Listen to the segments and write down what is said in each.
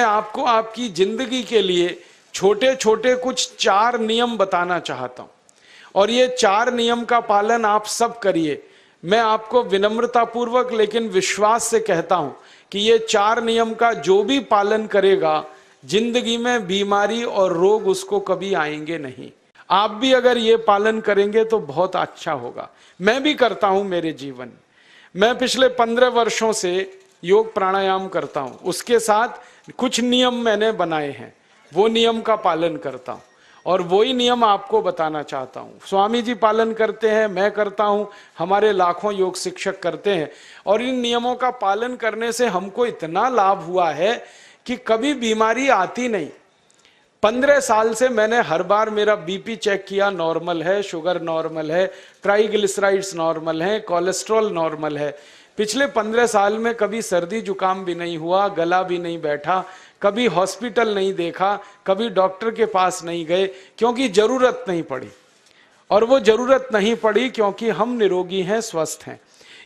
मैं आपको आपकी जिंदगी के लिए छोटे छोटे कुछ 4 नियम बताना चाहता हूं और ये 4 नियम का पालन आप सब करिए। मैं आपको विनम्रतापूर्वक लेकिन विश्वास से कहता हूं कि ये 4 नियम का जो भी पालन करेगा जिंदगी में बीमारी और रोग उसको कभी आएंगे नहीं। आप भी अगर ये पालन करेंगे तो बहुत अच्छा होगा। मैं भी करता हूं मेरे जीवन। मैं पिछले 15 वर्षों से योग प्राणायाम करता हूं, उसके साथ कुछ नियम मैंने बनाए हैं, वो नियम का पालन करता हूं और वही नियम आपको बताना चाहता हूं। स्वामी जी पालन करते हैं, मैं करता हूं, हमारे लाखों योग शिक्षक करते हैं और इन नियमों का पालन करने से हमको इतना लाभ हुआ है कि कभी बीमारी आती नहीं। 15 साल से मैंने हर बार मेरा बीपी चेक किया, नॉर्मल है, शुगर नॉर्मल है, ट्राइग्लिसराइड्स नॉर्मल है, कोलेस्ट्रॉल नॉर्मल है। पिछले 15 साल में कभी सर्दी जुकाम भी नहीं हुआ, गला भी नहीं बैठा, कभी हॉस्पिटल नहीं देखा, कभी डॉक्टर के पास नहीं गए, क्योंकि जरूरत नहीं पड़ी। और वो जरूरत नहीं पड़ी क्योंकि हम निरोगी हैं, स्वस्थ हैं।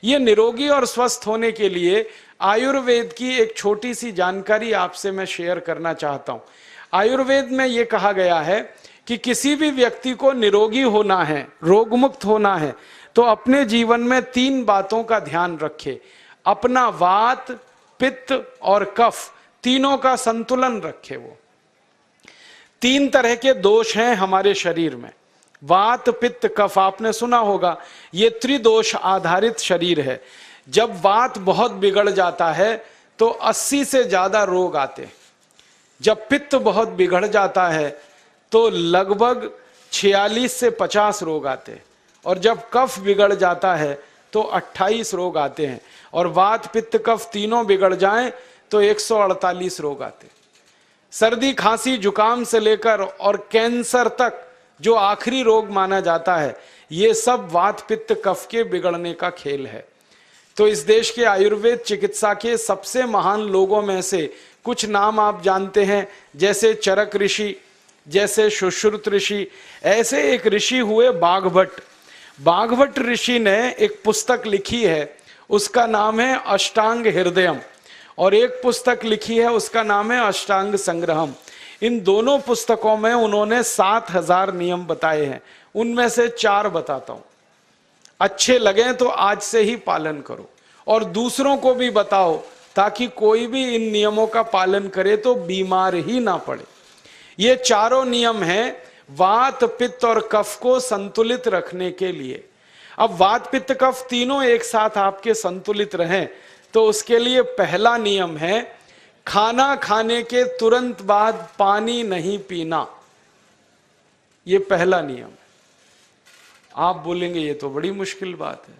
ये निरोगी और स्वस्थ होने के लिए आयुर्वेद की एक छोटी सी जानकारी आपसे मैं शेयर करना चाहता हूं। आयुर्वेद में ये कहा गया है कि किसी भी व्यक्ति को निरोगी होना है, रोग मुक्त होना है, तो अपने जीवन में 3 बातों का ध्यान रखे। अपना वात, पित्त और कफ, तीनों का संतुलन रखे। वो 3 तरह के दोष हैं हमारे शरीर में, वात, पित्त, कफ। आपने सुना होगा ये त्रिदोष आधारित शरीर है। जब वात बहुत बिगड़ जाता है तो 80 से ज्यादा रोग आते हैं। जब पित्त बहुत बिगड़ जाता है तो लगभग 46 से 50 रोग आते हैं और जब कफ बिगड़ जाता है तो 28 रोग आते हैं और वात, पित्त, कफ तीनों बिगड़ जाएं तो 148 रोग आते हैं। सर्दी, खांसी, जुकाम से लेकर और कैंसर तक जो आखिरी रोग माना जाता है, ये सब वात, पित्त, कफ के बिगड़ने का खेल है। तो इस देश के आयुर्वेद चिकित्सा के सबसे महान लोगों में से कुछ नाम आप जानते हैं, जैसे चरक ऋषि, जैसे सुश्रुत ऋषि। ऐसे एक ऋषि हुए बाघभट्ट। बाघभट्ट ऋषि ने एक पुस्तक लिखी है, उसका नाम है अष्टांग हृदयम, और एक पुस्तक लिखी है उसका नाम है अष्टांग संग्रहम। इन दोनों पुस्तकों में उन्होंने 7000 नियम बताए हैं। उनमें से 4 बताता हूं, अच्छे लगे तो आज से ही पालन करो और दूसरों को भी बताओ ताकि कोई भी इन नियमों का पालन करे तो बीमार ही ना पड़े। ये चारों नियम हैं वात, पित्त और कफ को संतुलित रखने के लिए। अब वात, पित्त, कफ तीनों एक साथ आपके संतुलित रहें तो उसके लिए पहला नियम है खाना खाने के तुरंत बाद पानी नहीं पीना। ये पहला नियम है। आप बोलेंगे ये तो बड़ी मुश्किल बात है,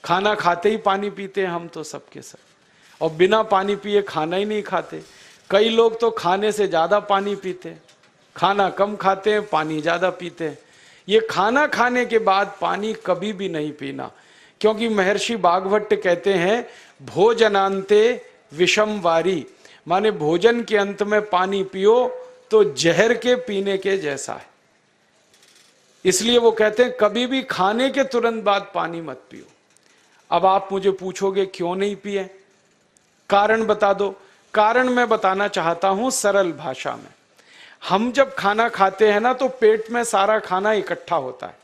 खाना खाते ही पानी पीते हैं हम तो सबके सब, और बिना पानी पिए खाना ही नहीं खाते। कई लोग तो खाने से ज्यादा पानी पीते हैं, खाना कम खाते हैं, पानी ज्यादा पीते हैं। ये खाना खाने के बाद पानी कभी भी नहीं पीना, क्योंकि महर्षि बाघभट्ट कहते हैं भोजनांते विषम वारी, माने भोजन के अंत में पानी पियो तो जहर के पीने के जैसा है। इसलिए वो कहते हैं कभी भी खाने के तुरंत बाद पानी मत पियो। अब आप मुझे पूछोगे क्यों नहीं पिए, कारण बता दो। कारण मैं बताना चाहता हूं सरल भाषा में। हम जब खाना खाते हैं ना तो पेट में सारा खाना इकट्ठा होता है।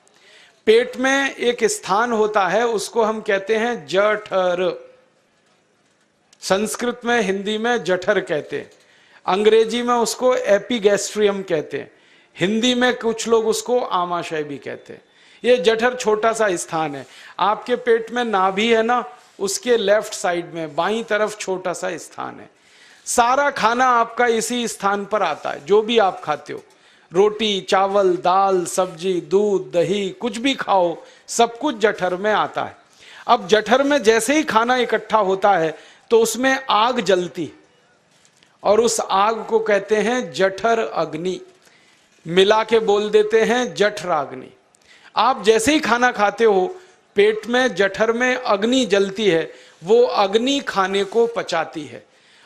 पेट में एक स्थान होता है, उसको हम कहते हैं जठर। संस्कृत में, हिंदी में जठर कहते हैं, अंग्रेजी में उसको एपिगैस्ट्रियम कहते हैं, हिंदी में कुछ लोग उसको आमाशय भी कहते हैं। ये जठर छोटा सा स्थान है। आपके पेट में नाभि है ना, उसके लेफ्ट साइड में बाईं तरफ छोटा सा स्थान है। सारा खाना आपका इसी स्थान पर आता है। जो भी आप खाते हो, रोटी, चावल, दाल, सब्जी, दूध, दही, कुछ भी खाओ, सब कुछ जठर में आता है। अब जठर में जैसे ही खाना इकट्ठा होता है तो उसमें आग जलती और उस आग को कहते हैं जठर अग्नि। मिला के बोल देते हैं जठराग्नि। आप जैसे ही खाना खाते हो पेट में जठर में अग्नि जलती है, वो अग्नि खाने को पचाती है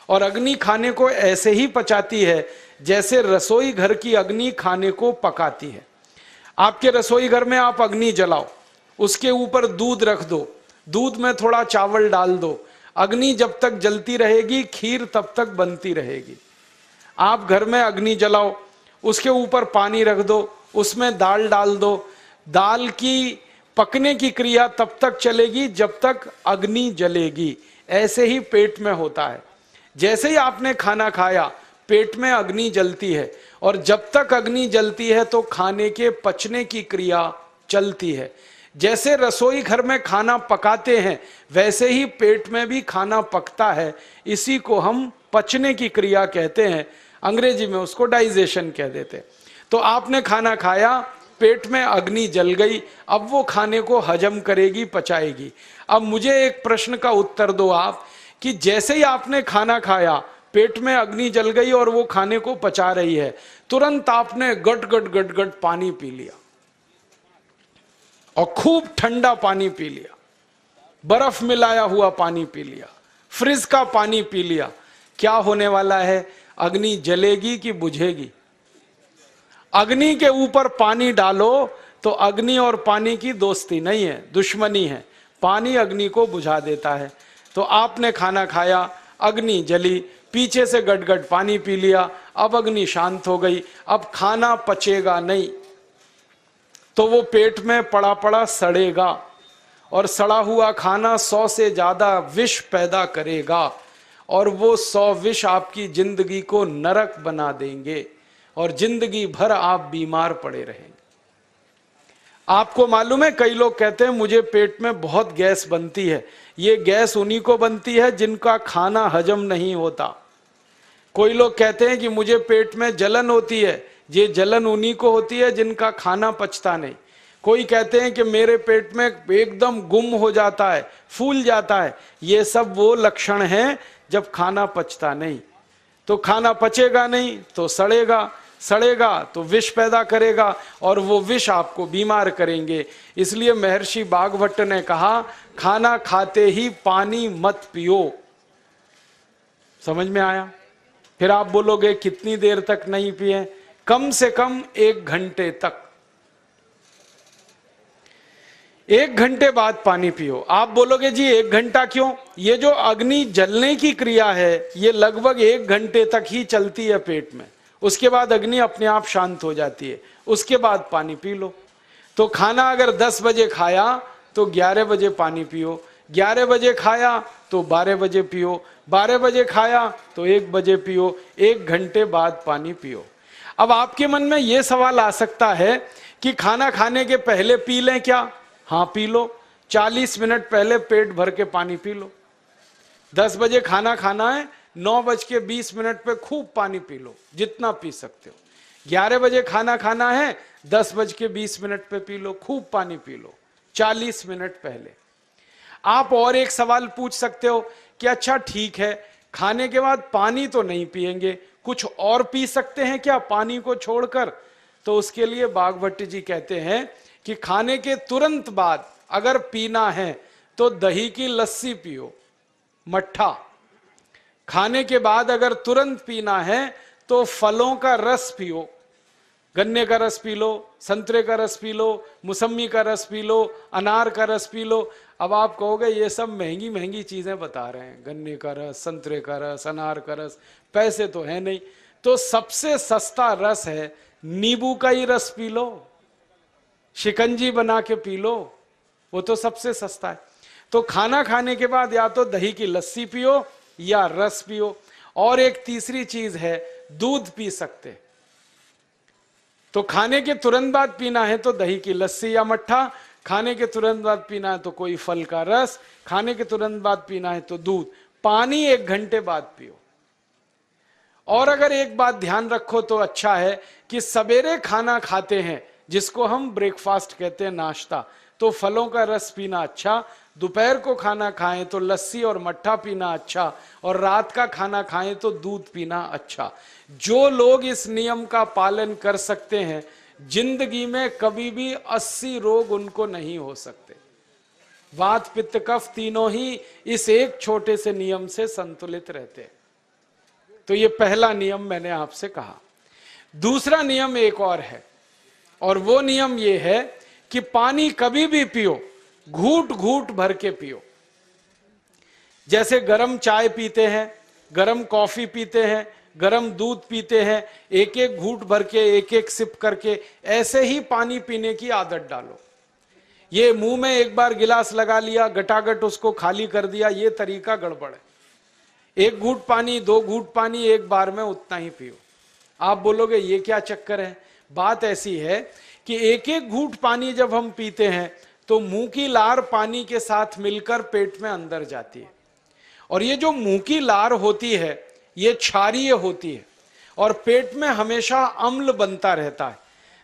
और अग्नि खाने को ऐसे ही पचाती है जैसे रसोई घर की अग्नि खाने को पकाती है। आपके रसोई घर में आप अग्नि जलाओ, उसके ऊपर दूध रख दो, दूध में थोड़ा चावल डाल दो, अग्नि जब तक जलती रहेगी खीर तब तक बनती रहेगी। आप घर में अग्नि जलाओ, उसके ऊपर पानी रख दो, उसमें दाल डाल दो, दाल की पकने की क्रिया तब तक चलेगी जब तक अग्नि जलेगी। ऐसे ही पेट में होता है, जैसे ही आपने खाना खाया पेट में अग्नि जलती है, और जब तक अग्नि जलती है तो खाने के पचने की क्रिया चलती है। जैसे रसोई घर में खाना पकाते हैं वैसे ही पेट में भी खाना पकता है, इसी को हम पचने की क्रिया कहते हैं, अंग्रेजी में उसको डाइजेशन कह देते हैं। तो आपने खाना खाया, पेट में अग्नि जल गई, अब वो खाने को हजम करेगी, पचाएगी। अब मुझे एक प्रश्न का उत्तर दो आप, कि जैसे ही आपने खाना खाया पेट में अग्नि जल गई और वो खाने को पचा रही है, तुरंत आपने गट गट गट गट पानी पी लिया, और खूब ठंडा पानी पी लिया, बर्फ मिलाया हुआ पानी पी लिया, फ्रिज का पानी पी लिया। क्या होने वाला है? अग्नि जलेगी कि बुझेगी? अग्नि के ऊपर पानी डालो तो अग्नि और पानी की दोस्ती नहीं है, दुश्मनी है। पानी अग्नि को बुझा देता है। तो आपने खाना खाया, अग्नि जली, पीछे से गटगट पानी पी लिया, अब अग्नि शांत हो गई, अब खाना पचेगा नहीं, तो वो पेट में पड़ा पड़ा सड़ेगा, और सड़ा हुआ खाना 100 से ज्यादा विष पैदा करेगा, और वो 100 विष आपकी जिंदगी को नरक बना देंगे, और जिंदगी भर आप बीमार पड़े रहेंगे। आपको मालूम है, कई लोग कहते हैं मुझे पेट में बहुत गैस बनती है। ये गैस उन्हीं को बनती है जिनका खाना हजम नहीं होता। कोई लोग कहते हैं कि मुझे पेट में जलन होती है, ये जलन उन्हीं को होती है जिनका खाना पचता नहीं। कोई कहते हैं कि मेरे पेट में एकदम गुम हो जाता है, फूल जाता है, ये सब वो लक्षण हैं जब खाना पचता नहीं। तो खाना पचेगा नहीं तो सड़ेगा, सड़ेगा तो विष पैदा करेगा, और वो विष आपको बीमार करेंगे। इसलिए महर्षि बागभट्ट ने कहा, खाना खाते ही पानी मत पियो। समझ में आया? फिर आप बोलोगे कितनी देर तक नहीं पिए? कम से कम 1 घंटे तक। 1 घंटे बाद पानी पियो। आप बोलोगे जी 1 घंटा क्यों? ये जो अग्नि जलने की क्रिया है ये लगभग 1 घंटे तक ही चलती है पेट में, उसके बाद अग्नि अपने आप शांत हो जाती है, उसके बाद पानी पी लो। तो खाना अगर 10 बजे खाया तो 11 बजे पानी पियो, 11 बजे खाया तो 12 बजे पियो, 12 बजे खाया तो 1 बजे पियो, 1 घंटे बाद पानी पियो। अब आपके मन में यह सवाल आ सकता है कि खाना खाने के पहले पी लें क्या? हाँ पी लो, 40 मिनट पहले पेट भर के पानी पी लो। 10 बजे खाना खाना है, 9:20 पे खूब पानी पी लो, जितना पी सकते हो। 11 बजे खाना खाना है, 10:20 पे पी लो, खूब पानी पी लो, 40 मिनट पहले। आप और एक सवाल पूछ सकते हो कि अच्छा ठीक है, खाने के बाद पानी तो नहीं पिएंगे, कुछ और पी सकते हैं क्या पानी को छोड़कर? तो उसके लिए बागभट्ट जी कहते हैं कि खाने के तुरंत बाद अगर पीना है तो दही की लस्सी पियो, मट्ठा। खाने के बाद अगर तुरंत पीना है तो फलों का रस पियो, गन्ने का रस पी लो, संतरे का रस पी लो, मौसमी का रस पी लो, अनार का रस पी लो। अब आप कहोगे ये सब महंगी महंगी चीजें बता रहे हैं, गन्ने का रस, संतरे का रस, अनार का रस, पैसे तो है नहीं। तो सबसे सस्ता रस है नींबू का ही रस पी लो, शिकंजी बना के पी लो, वो तो सबसे सस्ता है। तो खाना खाने के बाद या तो दही की लस्सी पियो या रस पियो। और एक तीसरी चीज है, दूध पी सकते। तो खाने के तुरंत बाद पीना है तो दही की लस्सी या मट्ठा, खाने के तुरंत बाद पीना है तो कोई फल का रस, खाने के तुरंत बाद पीना है तो दूध। पानी 1 घंटे बाद पियो। और अगर एक बात ध्यान रखो तो अच्छा है कि सवेरे खाना खाते हैं जिसको हम ब्रेकफास्ट कहते हैं, नाश्ता, तो फलों का रस पीना अच्छा, दोपहर को खाना खाएं तो लस्सी और मट्ठा पीना अच्छा, और रात का खाना खाएं तो दूध पीना अच्छा। जो लोग इस नियम का पालन कर सकते हैं जिंदगी में कभी भी 80 रोग उनको नहीं हो सकते। वात पित्त कफ तीनों ही इस एक छोटे से नियम से संतुलित रहते हैं। तो ये पहला नियम मैंने आपसे कहा। दूसरा नियम एक और है, और वो नियम ये है कि पानी कभी भी पियो, घूट घूट भर के पियो। जैसे गरम चाय पीते हैं, गरम कॉफी पीते हैं, गरम दूध पीते हैं, एक एक घूंट भर के, एक एक सिप करके, ऐसे ही पानी पीने की आदत डालो। ये मुंह में एक बार गिलास लगा लिया, गटागट उसको खाली कर दिया, ये तरीका गड़बड़ है। एक घूंट पानी, दो घूंट पानी एक बार में उतना ही पियो। आप बोलोगे ये क्या चक्कर है? बात ऐसी है कि एक एक घूंट पानी जब हम पीते हैं तो मुंह की लार पानी के साथ मिलकर पेट में अंदर जाती है, और ये जो मुंह की लार होती है ये क्षारीय होती है और पेट में हमेशा अम्ल बनता रहता है।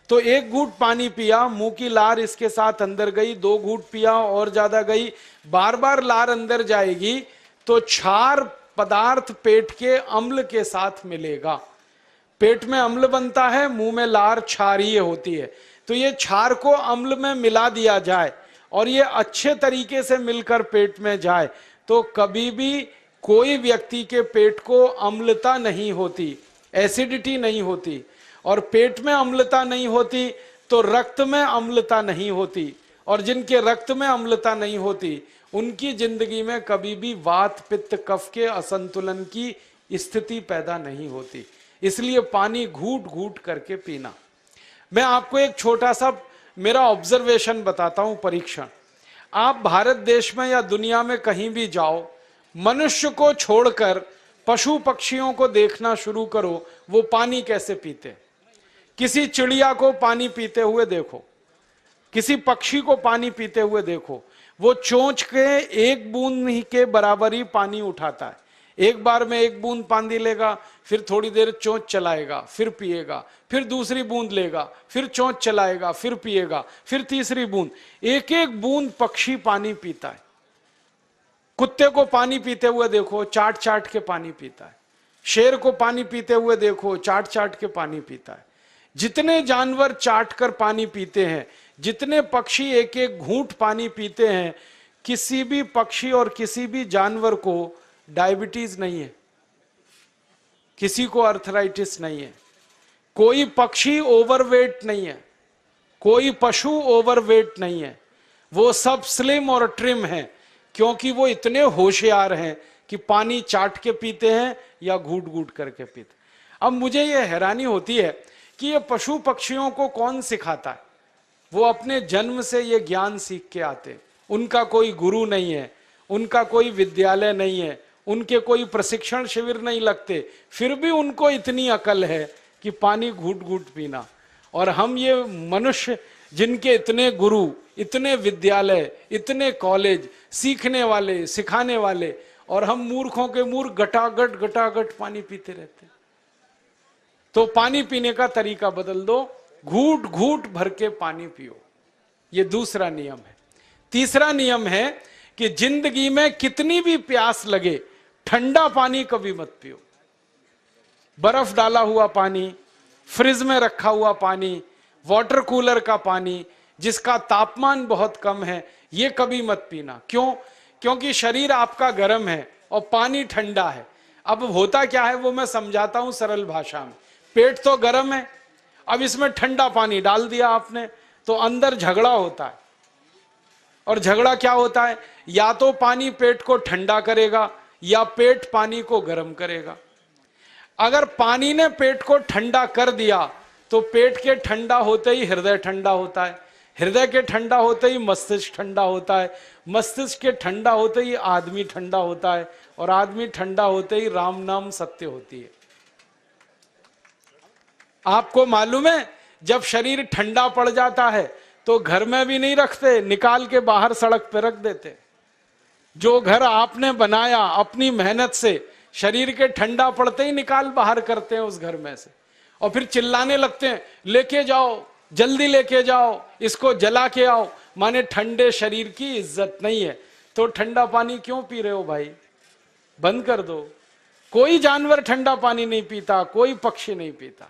तो एक घूंट पानी पिया, मुंह की लार इसके साथ अंदर गई, दो घूंट पिया और ज्यादा गई, बार बार लार अंदर जाएगी तो क्षार पदार्थ पेट के अम्ल के साथ मिलेगा। पेट में अम्ल बनता है, मुंह में लार क्षारीय होती है, तो ये क्षार को अम्ल में मिला दिया जाए और ये अच्छे तरीके से मिलकर पेट में जाए तो कभी भी कोई व्यक्ति के पेट को अम्लता नहीं होती, एसिडिटी नहीं होती। और पेट में अम्लता नहीं होती तो रक्त में अम्लता नहीं होती, और जिनके रक्त में अम्लता नहीं होती उनकी जिंदगी में कभी भी वात पित्त कफ के असंतुलन की स्थिति पैदा नहीं होती। इसलिए पानी घूट घूट करके पीना। मैं आपको एक छोटा सा मेरा ऑब्जर्वेशन बताता हूं, परीक्षण। आप भारत देश में या दुनिया में कहीं भी जाओ, मनुष्य को छोड़कर पशु पक्षियों को देखना शुरू करो, वो पानी कैसे पीते। किसी चिड़िया को पानी पीते हुए देखो, किसी पक्षी को पानी पीते हुए देखो, वो चोंच के एक बूंद ही के बराबर ही पानी उठाता है। एक बार में एक बूंद पानी लेगा, फिर थोड़ी देर चोंच चलाएगा, फिर पिएगा, फिर दूसरी बूंद लेगा, फिर चोंच चलाएगा, फिर पिएगा, फिर तीसरी बूंद। एक एक बूंद पक्षी पानी पीता है। कुत्ते को पानी पीते हुए देखो, चाट चाट के पानी पीता है। शेर को पानी पीते हुए देखो, चाट चाट के पानी पीता है। जितने जानवर चाट कर पानी पीते हैं, जितने पक्षी एक एक घूंट पानी पीते हैं, किसी भी पक्षी और किसी भी जानवर को डायबिटीज नहीं है, किसी को अर्थराइटिस नहीं है, कोई पक्षी ओवरवेट नहीं है, कोई पशु ओवरवेट नहीं है। वो सब स्लिम और ट्रिम है, क्योंकि वो इतने होशियार हैं कि पानी चाट के पीते हैं या घूट घूट करके पीते। अब मुझे ये हैरानी होती है कि ये पशु पक्षियों को कौन सिखाता है? वो अपने जन्म से ये ज्ञान सीख के आते, उनका कोई गुरु नहीं है, उनका कोई विद्यालय नहीं है, उनके कोई प्रशिक्षण शिविर नहीं लगते, फिर भी उनको इतनी अकल है कि पानी घूट घूट पीना। और हम ये मनुष्य जिनके इतने गुरु, इतने विद्यालय, इतने कॉलेज, सीखने वाले, सिखाने वाले, और हम मूर्खों के मूर्ख गटागट गटागट पानी पीते रहते। तो पानी पीने का तरीका बदल दो, घूट घूट भर के पानी पियो। ये दूसरा नियम है। तीसरा नियम है कि जिंदगी में कितनी भी प्यास लगे, ठंडा पानी कभी मत पियो। बर्फ डाला हुआ पानी, फ्रिज में रखा हुआ पानी, वाटर कूलर का पानी जिसका तापमान बहुत कम है, ये कभी मत पीना। क्यों? क्योंकि शरीर आपका गर्म है और पानी ठंडा है। अब होता क्या है वो मैं समझाता हूं सरल भाषा में। पेट तो गर्म है, अब इसमें ठंडा पानी डाल दिया आपने तो अंदर झगड़ा होता है। और झगड़ा क्या होता है? या तो पानी पेट को ठंडा करेगा या पेट पानी को गर्म करेगा। अगर पानी ने पेट को ठंडा कर दिया तो पेट के ठंडा होते ही हृदय ठंडा होता है, हृदय के ठंडा होते ही मस्तिष्क ठंडा होता है, मस्तिष्क के ठंडा होते ही आदमी ठंडा होता है, और आदमी ठंडा होते ही राम नाम सत्य होती है। आपको मालूम है जब शरीर ठंडा पड़ जाता है तो घर में भी नहीं रखते, निकाल के बाहर सड़क पे रख देते। जो घर आपने बनाया अपनी मेहनत से, शरीर के ठंडा पड़ते ही निकाल बाहर करते हैं उस घर में से, और फिर चिल्लाने लगते हैं लेके जाओ, जल्दी लेके जाओ, इसको जला के आओ। माने ठंडे शरीर की इज्जत नहीं है। तो ठंडा पानी क्यों पी रहे हो भाई? बंद कर दो। कोई जानवर ठंडा पानी नहीं पीता, कोई पक्षी नहीं पीता।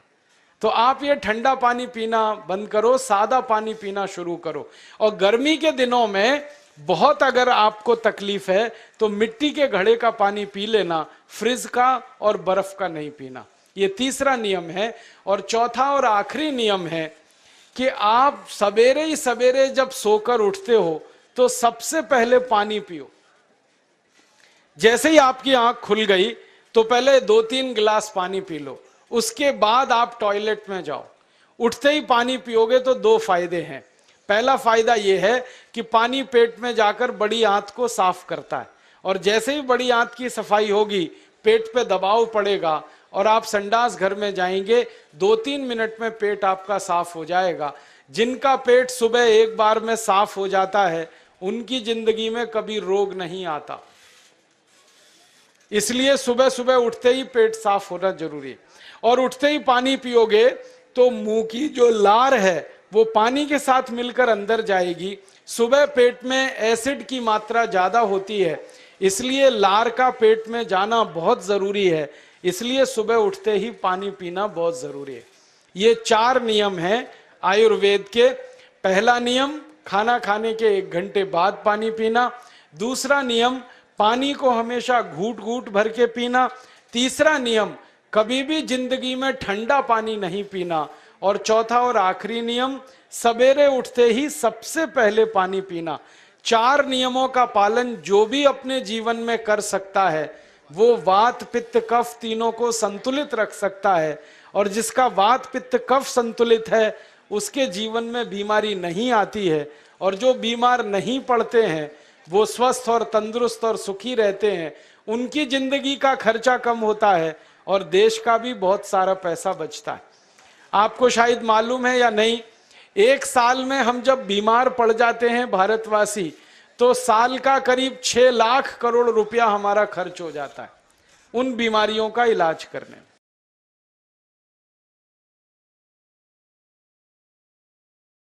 तो आप ये ठंडा पानी पीना बंद करो, सादा पानी पीना शुरू करो। और गर्मी के दिनों में बहुत अगर आपको तकलीफ है तो मिट्टी के घड़े का पानी पी लेना, फ्रिज का और बर्फ का नहीं पीना। ये तीसरा नियम है। और चौथा और आखिरी नियम है कि आप सवेरे ही सवेरे जब सोकर उठते हो तो सबसे पहले पानी पियो। जैसे ही आपकी आंख खुल गई तो पहले 2-3 गिलास पानी पी लो, उसके बाद आप टॉयलेट में जाओ। उठते ही पानी पियोगे तो 2 फायदे हैं। पहला फायदा यह है कि पानी पेट में जाकर बड़ी आंत को साफ करता है, और जैसे ही बड़ी आंत की सफाई होगी पेट पे दबाव पड़ेगा और आप संडास घर में जाएंगे, 2-3 मिनट में पेट आपका साफ हो जाएगा। जिनका पेट सुबह एक बार में साफ हो जाता है उनकी जिंदगी में कभी रोग नहीं आता। इसलिए सुबह सुबह उठते ही पेट साफ होना जरूरी है। और उठते ही पानी पियोगे तो मुंह की जो लार है वो पानी के साथ मिलकर अंदर जाएगी। सुबह पेट में एसिड की मात्रा ज्यादा होती है, इसलिए लार का पेट में जाना बहुत जरूरी है। इसलिए सुबह उठते ही पानी पीना बहुत जरूरी है। ये 4 नियम हैं आयुर्वेद के। पहला नियम, खाना खाने के 1 घंटे बाद पानी पीना। दूसरा नियम, पानी को हमेशा घूट घूट भर के पीना। तीसरा नियम, कभी भी जिंदगी में ठंडा पानी नहीं पीना। और चौथा और आखिरी नियम, सवेरे उठते ही सबसे पहले पानी पीना। 4 नियमों का पालन जो भी अपने जीवन में कर सकता है वो वात पित्त कफ तीनों को संतुलित रख सकता है। और जिसका वात पित्त कफ संतुलित है उसके जीवन में बीमारी नहीं आती है। और जो बीमार नहीं पड़ते हैं वो स्वस्थ और तंदुरुस्त और सुखी रहते हैं। उनकी जिंदगी का खर्चा कम होता है और देश का भी बहुत सारा पैसा बचता है। आपको शायद मालूम है या नहीं, 1 साल में हम जब बीमार पड़ जाते हैं भारतवासी, तो साल का करीब 6 लाख करोड़ रुपया हमारा खर्च हो जाता है उन बीमारियों का इलाज करने में।